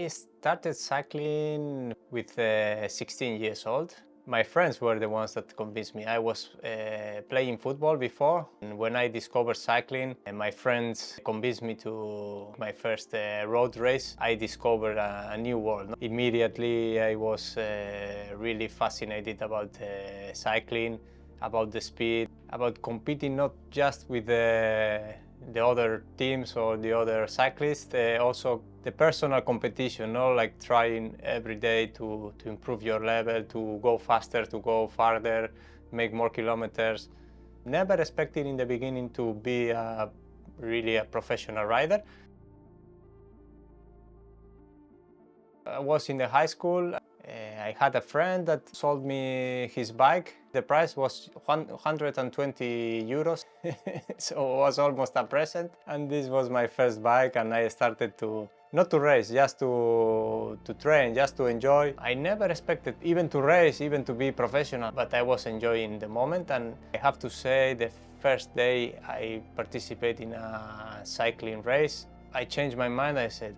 started cycling with 16 years old. My friends were the ones that convinced me. I was playing football before, and when I discovered cycling, my friends convinced me to my first road race. I discovered a new world. Immediately I was really fascinated about cycling, about the speed, about competing not just with the other teams or the other cyclists, also the personal competition, like trying every day to improve your level, to go faster, to go farther, make more kilometers. Never expected in the beginning to be really a professional rider. I was in the high school. I had a friend that sold me his bike. The price was 120 euros, so it was almost a present. And this was my first bike, and I started not to race, just to train, just to enjoy. I never expected even to race, even to be professional, but I was enjoying the moment. And I have to say, the first day I participated in a cycling race, I changed my mind. I said,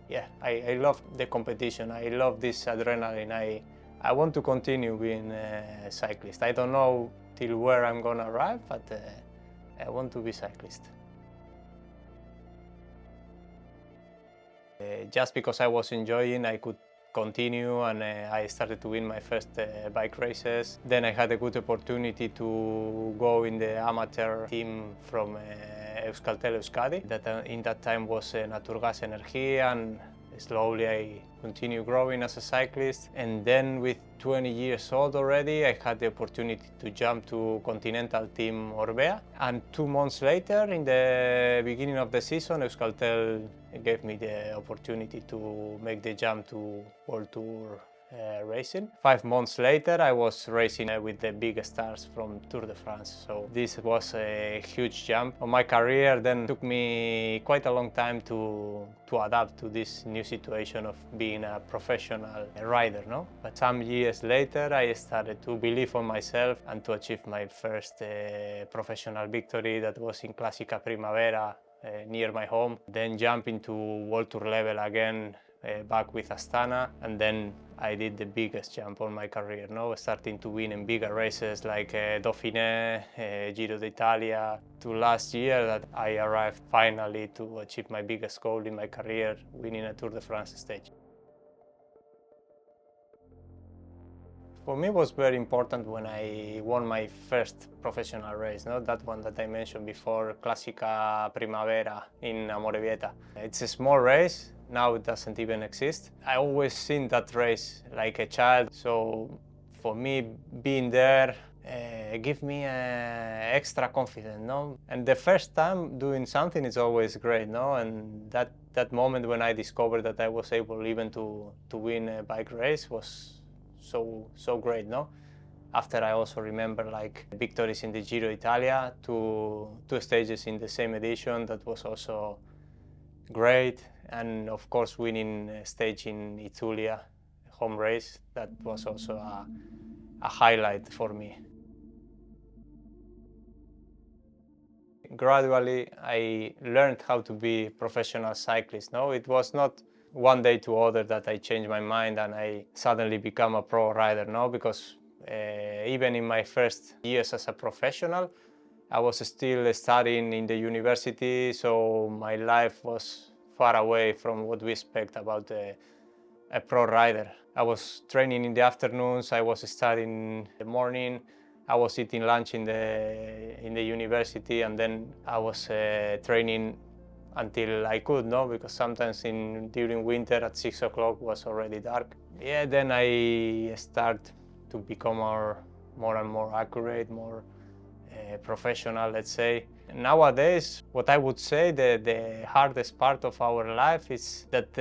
yeah, I love the competition. I love this adrenaline. I want to continue being a cyclist. I don't know till where I'm gonna arrive, but I want to be cyclist. Just because I was enjoying, I could continue, and I started to win my first bike races. Then I had a good opportunity to go in the amateur team from Euskaltel Euskadi, that in that time was Naturgas Energia, and slowly I continued growing as a cyclist. And then with 20 years old already, I had the opportunity to jump to Continental Team Orbea. And 2 months later, in the beginning of the season, Euskaltel gave me the opportunity to make the jump to World Tour racing. 5 months later, I was racing with the big stars from Tour de France. So this was a huge jump on my career. Then it took me quite a long time to adapt to this new situation of being a professional rider, no? But some years later, I started to believe on myself and to achieve my first professional victory. That was in Classica Primavera near my home. Then jump into World Tour level again, back with Astana, and then I did the biggest jump on my career, starting to win in bigger races like Dauphiné, Giro d'Italia, to last year that I arrived finally to achieve my biggest goal in my career, winning a Tour de France stage. For me, it was very important when I won my first professional race, that one that I mentioned before, Classica Primavera in Amorebieta. It's a small race. Now it doesn't even exist. I always seen that race like a child, so for me being there give me extra confidence, And the first time doing something is always great, And that moment when I discovered that I was able even to win a bike race was so great, After I also remember like victories in the Giro d'Italia, two stages in the same edition, that was also great. And of course winning a stage in Itulia, home race, that was also a highlight for me. Gradually I learned how to be a professional cyclist. It was not one day to other that I changed my mind and I suddenly become a pro rider, because even in my first years as a professional, I was still studying in the university, so my life was far away from what we expect about a pro rider. I was training in the afternoons, I was studying in the morning, I was eating lunch in the university, and then I was training until I could, because sometimes during winter at 6 o'clock was already dark. Yeah, then I start to become more and more accurate, more professional, let's say. Nowadays, what I would say the hardest part of our life is that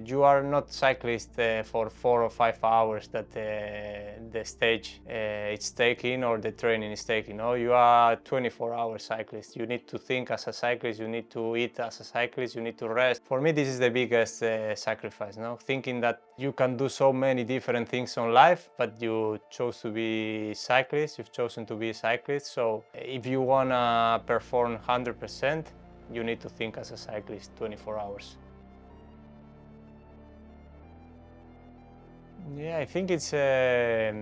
you are not cyclist for 4 or 5 hours that the stage it's taking or the training is taking. You are 24-hour cyclist. You need to think as a cyclist, you need to eat as a cyclist, you need to rest. For me, this is the biggest sacrifice, thinking that you can do so many different things in life, but you chose to be cyclist, you've chosen to be a cyclist. So if you wanna perform 100%, 100%, you need to think as a cyclist 24 hours. Yeah, I think it's a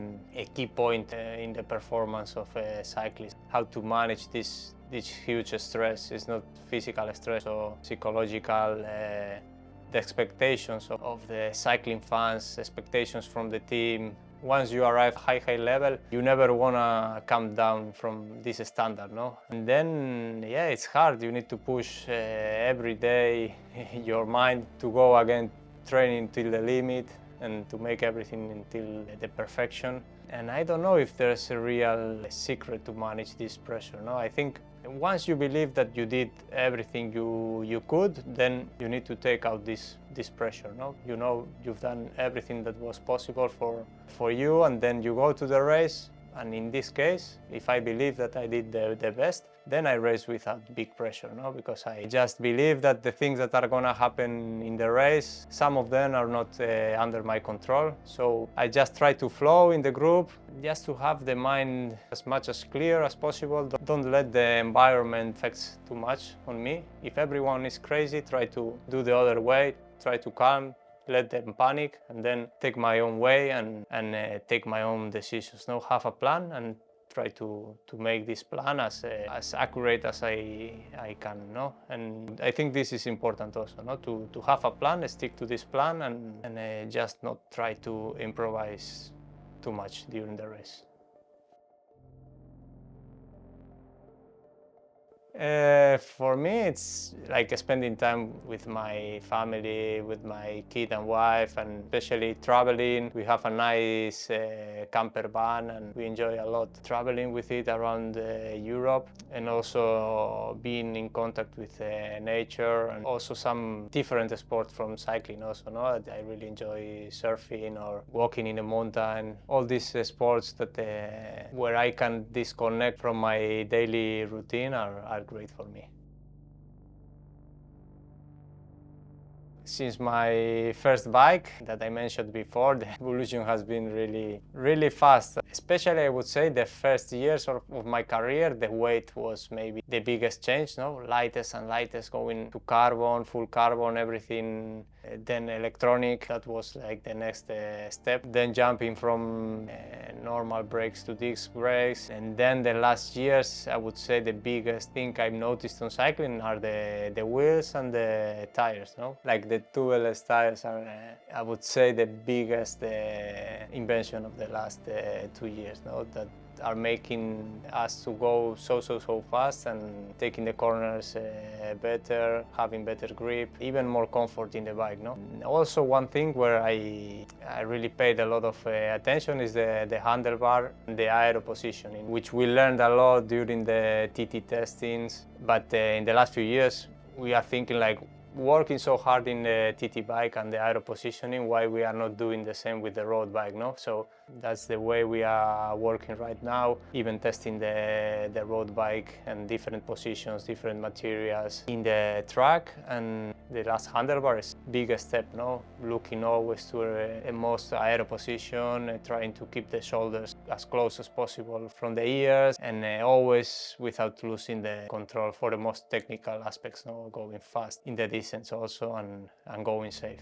key point in the performance of a cyclist. How to manage this huge stress. It's not physical stress or psychological. The expectations of the cycling fans, expectations from the team. Once you arrive high level, you never wanna come down from this standard, no? And then, yeah, it's hard. You need to push every day your mind to go again, training till the limit and to make everything until the perfection. And I don't know if there's a real secret to manage this pressure, no? I think once you believe that you did everything you could, then you need to take out this pressure, no? You know you've done everything that was possible for you, and then you go to the race. And in this case, if I believe that I did the best, then I race without big pressure, no? Because I just believe that the things that are gonna happen in the race, some of them are not under my control. So I just try to flow in the group, just to have the mind as much as clear as possible. Don't let the environment affect too much on me. If everyone is crazy, try to do the other way, try to calm, let them panic, and then take my own way and take my own decisions. No, have a plan and try to make this plan as accurate as I can. No, and I think this is important also. No, to have a plan, stick to this plan, and just not try to improvise too much during the race. For me, it's like spending time with my family, with my kid and wife, and especially traveling. We have a nice camper van and we enjoy a lot traveling with it around Europe, and also being in contact with nature, and also some different sports from cycling also. No? I really enjoy surfing or walking in a mountain. All these sports that where I can disconnect from my daily routine are great for me. Since my first bike that I mentioned before, the evolution has been really fast. Especially, I would say, the first years of my career, the weight was maybe the biggest change, no? Lightest and lightest, going to carbon, full carbon, everything. Then electronic, that was like the next step. Then jumping from normal brakes to disc brakes. And then the last years, I would say the biggest thing I've noticed on cycling are the wheels and the tires, no? Like the tubeless tires are, I would say, the biggest invention of the last 2 years, no? That are making us to go so fast and taking the corners better, having better grip, even more comfort in the bike, no? Also, one thing where I really paid a lot of attention is the handlebar and the aero positioning, which we learned a lot during the TT testings. But in the last few years, we are thinking like, working so hard in the TT bike and the aero positioning, why we are not doing the same with the road bike, no? So that's the way we are working right now, even testing the road bike and different positions, different materials in the track. And the last handlebar is biggest step, no? Looking always to a most aero position, trying to keep the shoulders as close as possible from the ears, and always without losing the control for the most technical aspects, no? Going fast in the distance also, and going safe.